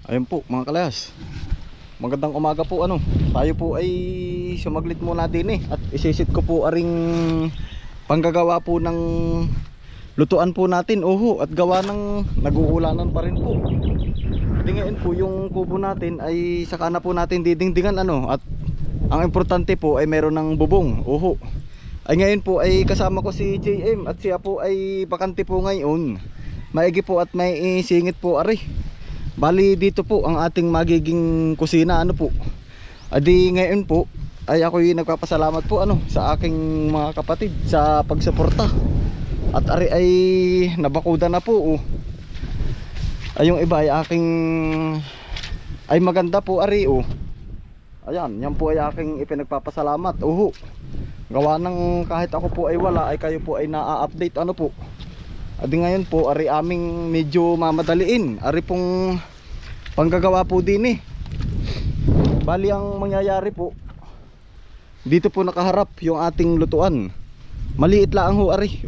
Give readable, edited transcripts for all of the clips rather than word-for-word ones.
Ayun po mga kalayas, magandang umaga po. Tayo po ay sumaglit muna din at isisit ko po aring panggagawa po ng lutuan po natin. At gawa ng nag-uulanan pa rin po. Di ngayon po yung kubo natin ay saka na po natin didingdingan at ang importante po ay meron ng bubong. Ay ngayon po ay kasama ko si JM at siya po ay bakante po ngayon. Maigi po at may singit po ari. Bali dito po ang ating magiging kusina po. Adi ngayon po ay ako'y nagpapasalamat po sa aking mga kapatid sa pagsuporta. At ari ay nabakuda na po. Ay yung iba ay aking ay maganda po ari. Ayan, yan po ay aking ipinagpapasalamat. Gawa ng kahit ako po ay wala ay kayo po ay na-update po. Adi ngayon po ari aming medyo mamadaliin. Ari pong panggagawa po din Bali ang mangyayari po, dito po nakaharap yung ating lutuan. Maliit lang ari.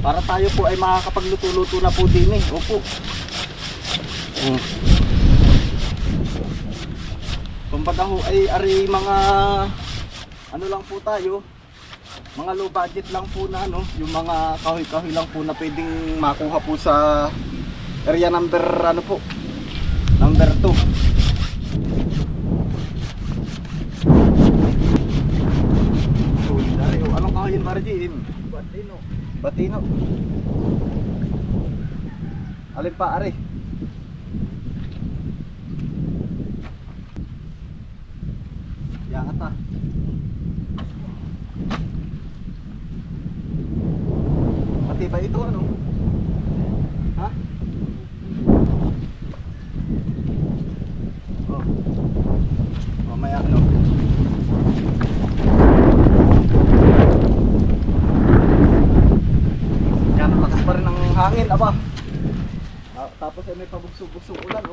Para tayo po ay makakapagluto-luto na po din Kumbaga ay ari mga lang po tayo, mga low budget lang po na yung mga kahoy-kahoy lang po na pwedeng makuha po sa area number number 2. Anong kahoy yun, Marjim? Batino. Alin pa ari? Yan ata. Matibay ito Ha? Mamaya Yan, lakas pa rin ang hangin tapos ay may pabugso-bugso ulan.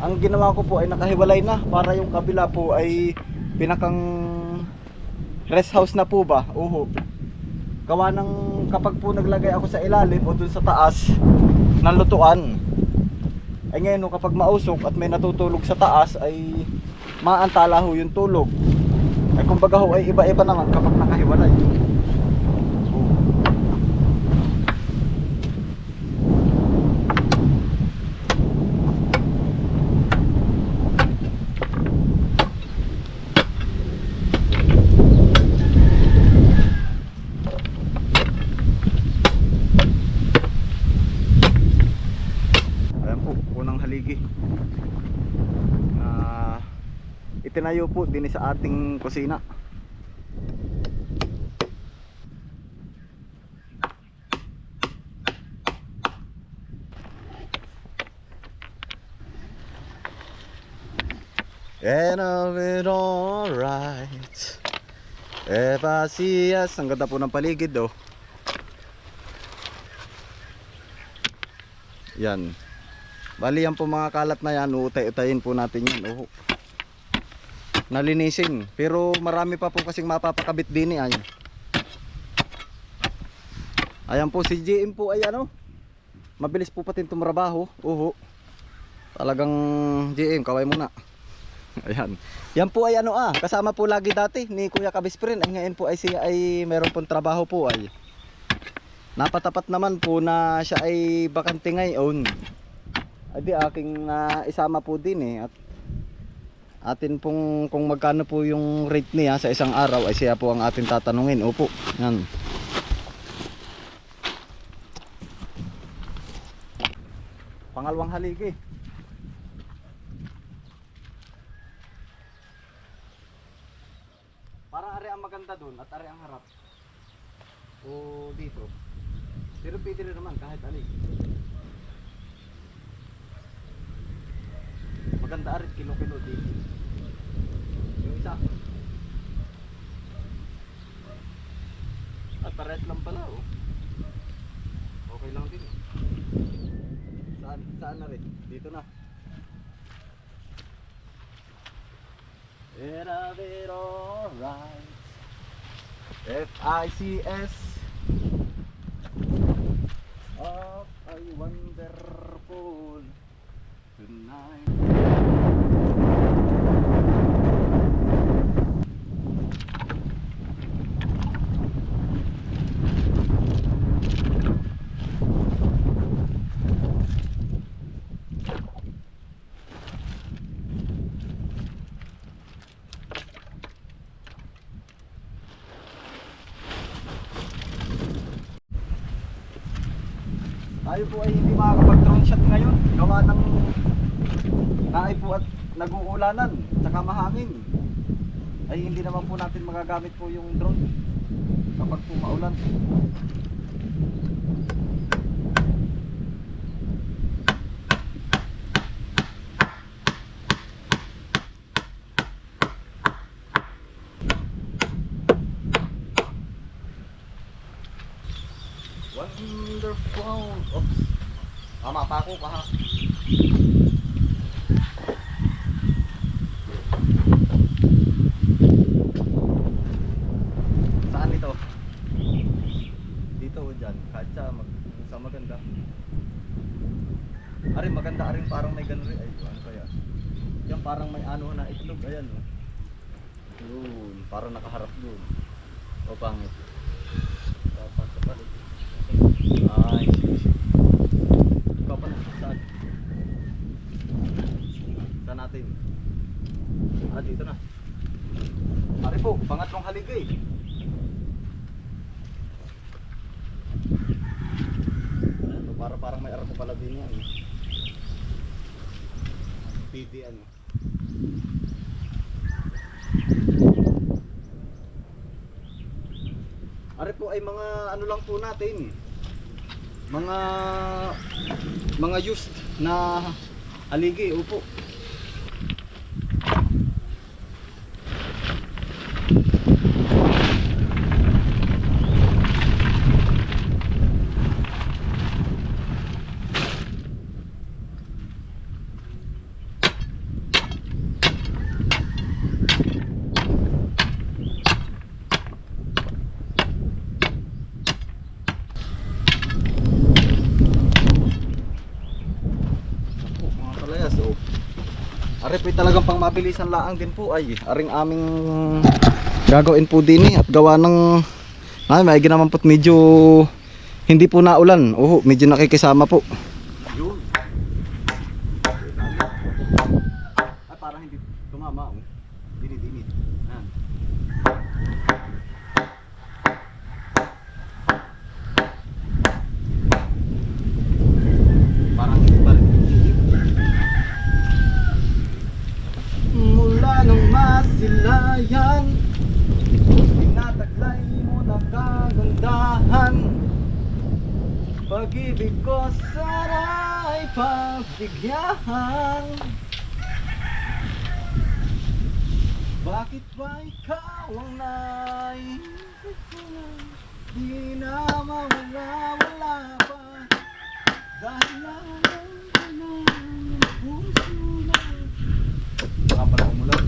Ang ginawa ko po ay nakahiwalay na para yung kabila po ay pinakang rest house na po ba. Gawa ng kapag po naglagay ako sa ilalim o dun sa taas ng lutuan, ay ngayon kapag mausok at may natutulog sa taas ay maantala yung tulog. Ay kumbaga ay iba-iba naman kapag nakahiwalay. Itinayo po din sa ating kusina. And of it alright. Pasiyas. Ang ganda po ng paligid Yan. Bali yan po mga kalat na yan. Utay-utayin po natin yan. Nalinisin. Pero marami pa po kasing mapapakabit din Ayan po si JM po ay mabilis po pati tumrabaho. Talagang JM, kaway muna. Ayan. Yan po ay kasama po lagi dati ni Kuya Kabisprin. Ay ngayon po ay siya ay meron pong trabaho po ay. Napatapat naman po na siya ay bakante ngayon. Adi aking isama po din at atin pong kung magkano po yung rate niya sa isang araw ay siya po ang atin tatanungin. Yan. Pangalawang haligi. Parang ari ang maganda dun at ari ang harap. Dito. Pero pwede rin naman kahit haligi. Maganda ari kilo-kilo dito. Yung isa at pares lang pala okay lang din saan na rin dito na It'll be alright. FICS. Of a wonderful tonight. Tayo po ay hindi makakapag-drone shot ngayon. Gawa ng naay po at nag-uulanan tsaka mahangin. Ay hindi naman po natin magagamit po yung drone kapag po maulan. Wonderful. Oops. Mapa ko pa ha. Saan ito? Dito o dyan? Kahit sa maganda. Arin maganda, arin parang may ganun rin. Ay, ano kaya? Yan parang may ano na itlog. Ayan o. Yun, parang nakaharap doon. O pangit. Dapat sa palit. Ay, sige. Ikaw pa na, saan? Saan natin? Dito na. Ari po, pangatlong haligay. Ano, parang may arko pala din yan. PD ano. Ari po ay mga ano lang po natin. Mga used na haligi, upo. Ari po talagang pang mabilisan laang din po ay aring aming gagawin po din at gawa ng may ginaman po't medyo hindi po naulan. Medyo nakikisama po. Yun. Ay parang hindi tumama oh. Dinid. Parang hindi pa rin. Nung masilayan, tinataglay mo na kagandahan. Pag-ibig ko sana'y pagbigyan. Bakit ba ikaw ang naisip ko na di na mawala pa? Dahil lang ang puso na baka pala umulan.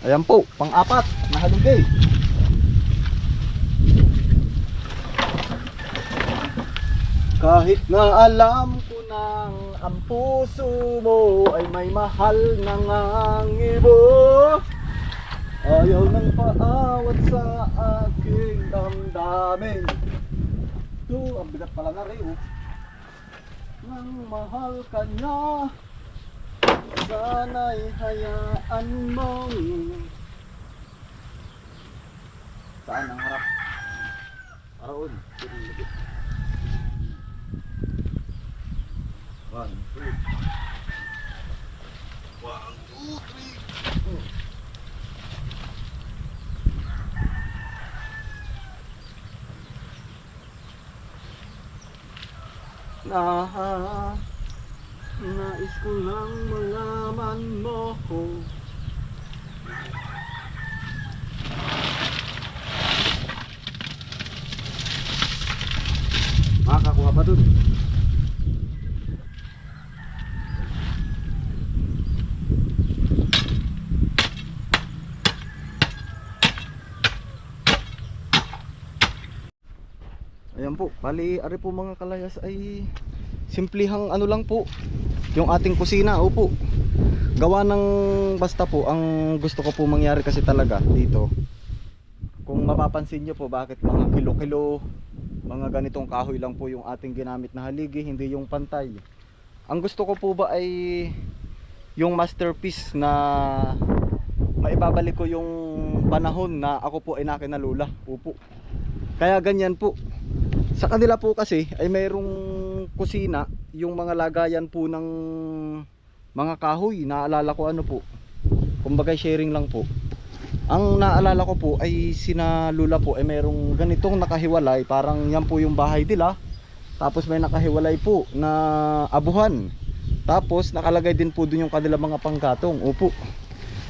Ayan po, pang-apat na halugay. Kahit na alam ko nang ang puso mo ay may mahal nang ibo, ayaw nang paawat sa aking damdamin. Ito, ang bigat pala na rin nang mahal ka niya, sana'y hayaan mong. Saan ang harap? Araon. 1, 2 1, 2, 3 nais ko lang malaman mo ko. dun. Ayan po, bali ari po mga kalayas ay simplihang ano lang po yung ating kusina. Opo, gawa ng basta po ang gusto ko po mangyari kasi talaga dito. Kung mapapansin nyo po bakit mga kilo-kilo, mga ganitong kahoy lang po yung ating ginamit na haligi, hindi yung pantay. Ang gusto ko po ba ay yung masterpiece na maibabalik ko yung panahon na ako po ay nakinalula. Opo, kaya ganyan po. Sa kanila po kasi ay mayroong kusina, yung mga lagayan po ng mga kahoy. Naalala ko ano po, kumbaga sharing lang po. Ang naalala ko po ay sina Lula po ay mayroong ganitong nakahiwalay, parang yan po yung bahay nila. Tapos may nakahiwalay po na abuhan. Tapos nakalagay din po dun yung kanilang mga panggatong. Opo.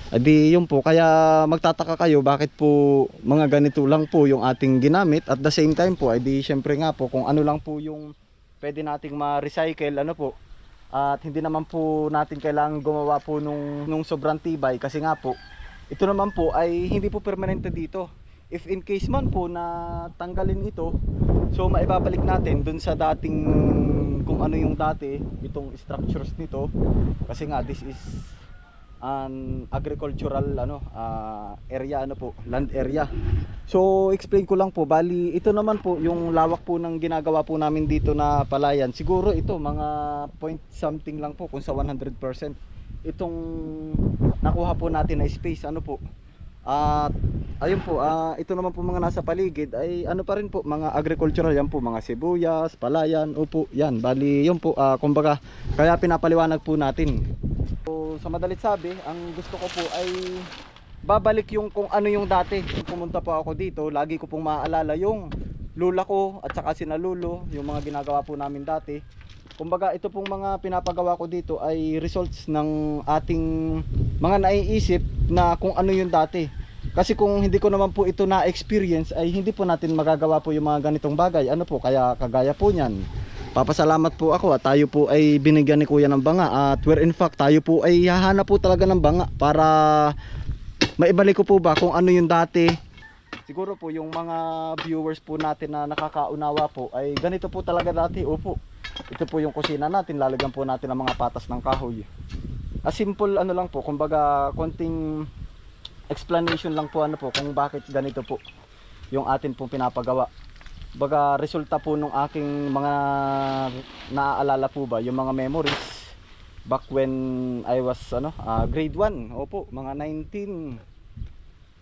Adi yun po, kaya magtataka kayo bakit po mga ganito lang po yung ating ginamit. At the same time po, edi syempre nga po kung ano lang po yung pwede nating ma-recycle, ano po. At hindi naman po natin kailangan gumawa po nung sobrang tibay, kasi nga po ito naman po ay hindi po permanente dito. If in case man po na tanggalin ito, so maibabalik natin dun sa dating, kung ano yung dati itong structures nito. Kasi nga this is an agricultural area, ano po, land area. So explain ko lang po, bali ito naman po yung lawak po ng ginagawa po namin dito na palayan. Siguro ito mga point something lang po kung sa 100% itong nakuha po natin na space, ano po. At ayun po, ito naman po mga nasa paligid ay ano pa rin po, mga agricultural yan po, mga sibuyas, palayan. Opo, yan, bali yun po, kumbaga kaya pinapaliwanag po natin. So, sa madalit sabi, ang gusto ko po ay babalik yung kung ano yung dati. Pumunta po ako dito, lagi ko pong maaalala yung lula ko at saka sina lulo, yung mga ginagawa po namin dati. Kumbaga ito pong mga pinapagawa ko dito ay results ng ating mga naiisip na kung ano yung dati. Kasi kung hindi ko naman po ito na-experience ay hindi po natin magagawa po yung mga ganitong bagay. Ano po, kaya kagaya po niyan, papasalamat po ako at tayo po ay binigyan ni Kuya ng banga. At where in fact tayo po ay hahanap po talaga ng banga para maibalik ko po ba kung ano yung dati. Siguro po yung mga viewers po natin na nakakaunawa po ay ganito po talaga dati. Opo, ito po yung kusina natin, lalagyan po natin ng mga patas ng kahoy. A simple ano lang po, kumbaga konting explanation lang po, ano po, kung bakit ganito po yung atin pong pinapagawa. Baga resulta po nung aking mga naaalala po ba, yung mga memories back when I was grade 1. Opo, mga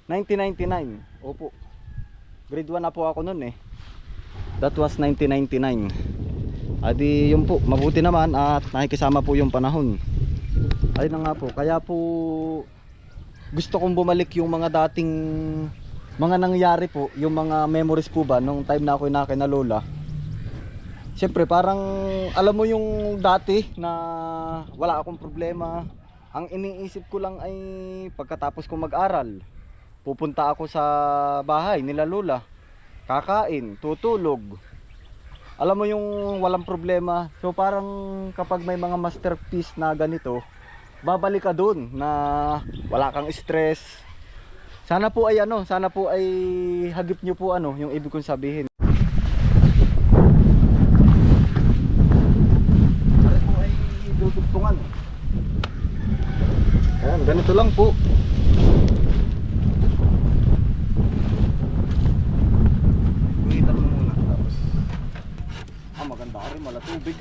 1999. Opo, grade 1 na po ako noon eh. That was 1999. Adi yun po, mabuti naman at nakikisama po yung panahon. Ayun na nga po, kaya po gusto kong bumalik yung mga dating mga nangyari po, yung mga memories po ba nung time na ako nakinalola. Siyempre parang alam mo yung dati na wala akong problema. Ang iniisip ko lang ay pagkatapos kong mag-aral, pupunta ako sa bahay nila lola, kakain, tutulog. Alam mo yung walang problema. So parang kapag may mga masterpiece na ganito, babalik ka dun na wala kang stress. Sana po ay sana po ay hagip nyo po yung ibig kong sabihin. Sana po ay dudugtungan. Ayan, ganito lang po. Guhitan mo muna tapos. Maganda ka rin, wala tubig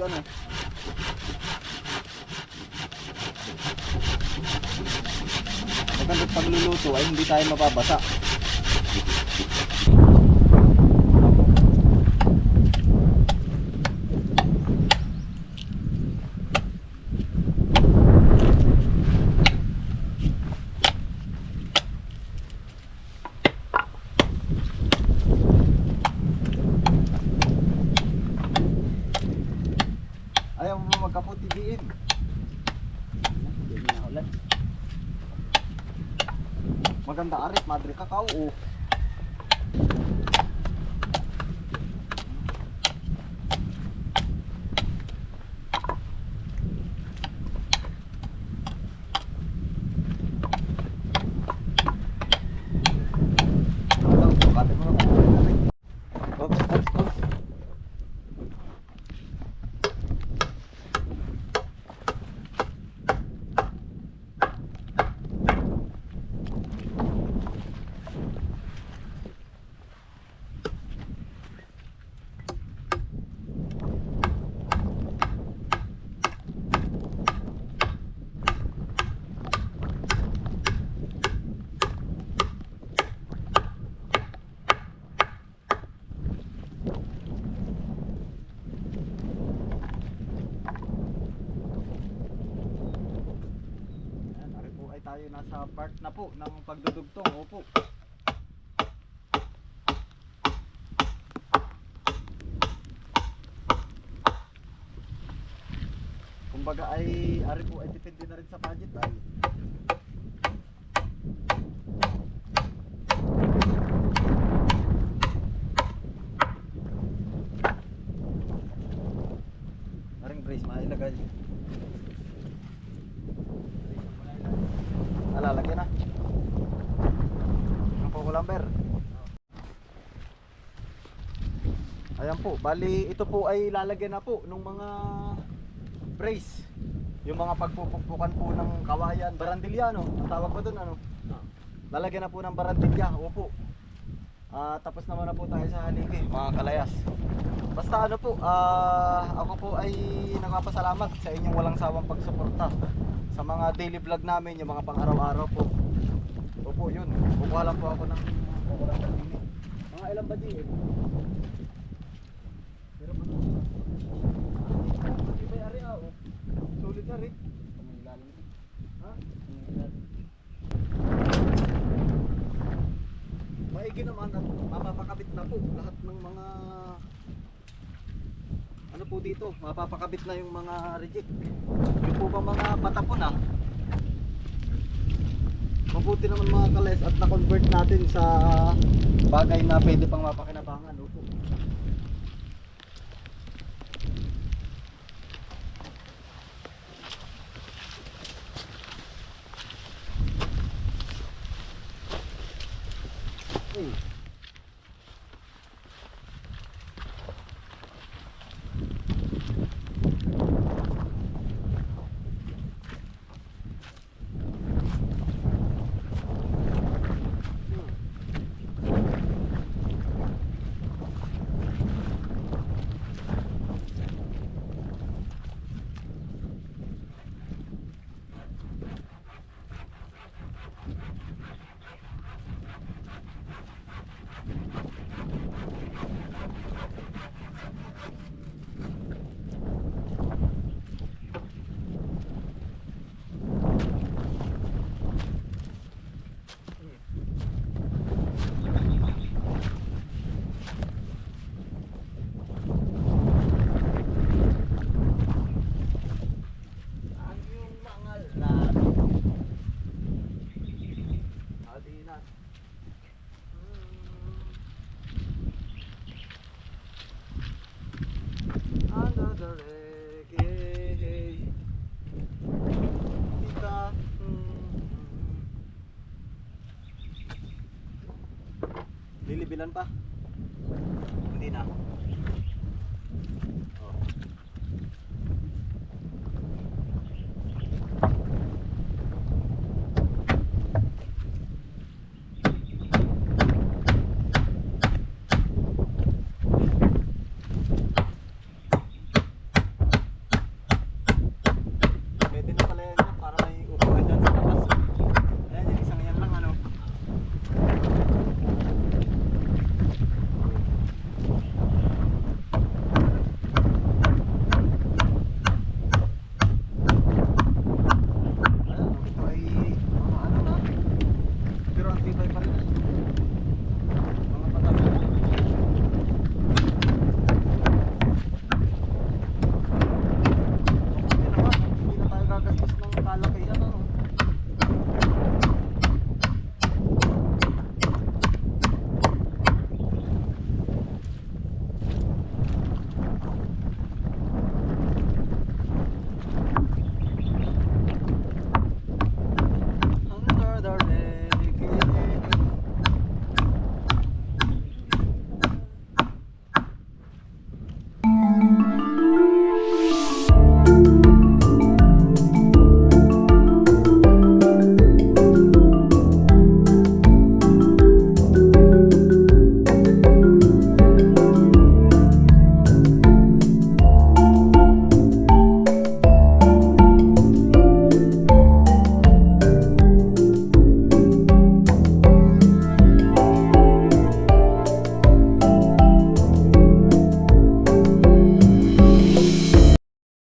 Maganda pagluluto ay hindi tayo mababasa. Ayaw mo magkaputi diin. Maganda arit, madre kakao. nasa part na po ng pagdudugtong. Opo. Kumbaga ay ari po ay depende na rin sa budget ay. Aring brace mailagay. Lalagyan na. Ang po lamber. Ayan po, bali ito po ay lalagyan na po ng mga brace. Yung mga pagpupukpukan po ng kawayan, barandilya no? Ang tawag ko doon ano? Lalagyan na po ng barandilya, opo. Tapos naman na po tayo sa haligi, mga kalayas. Basta ano po, ako po ay nagpapasalamat sa inyong walang sawang pagsuporta sa mga daily vlog namin, yung mga pang-araw-araw po. Opo, yun. Kukuha lang po ako ng mga ilang ba di eh? Pero pa iba'y ari oh. Sulit na rin. Ha? Maigi naman at mapapakabit na po lahat ng mga ano po dito, mapapakabit na yung mga reject. Yung po bang mga patapon mabuti naman mga kales at na-convert natin sa bagay na pwede pang mapakinabangan. Opo. Lilibilan pa? Hindi na.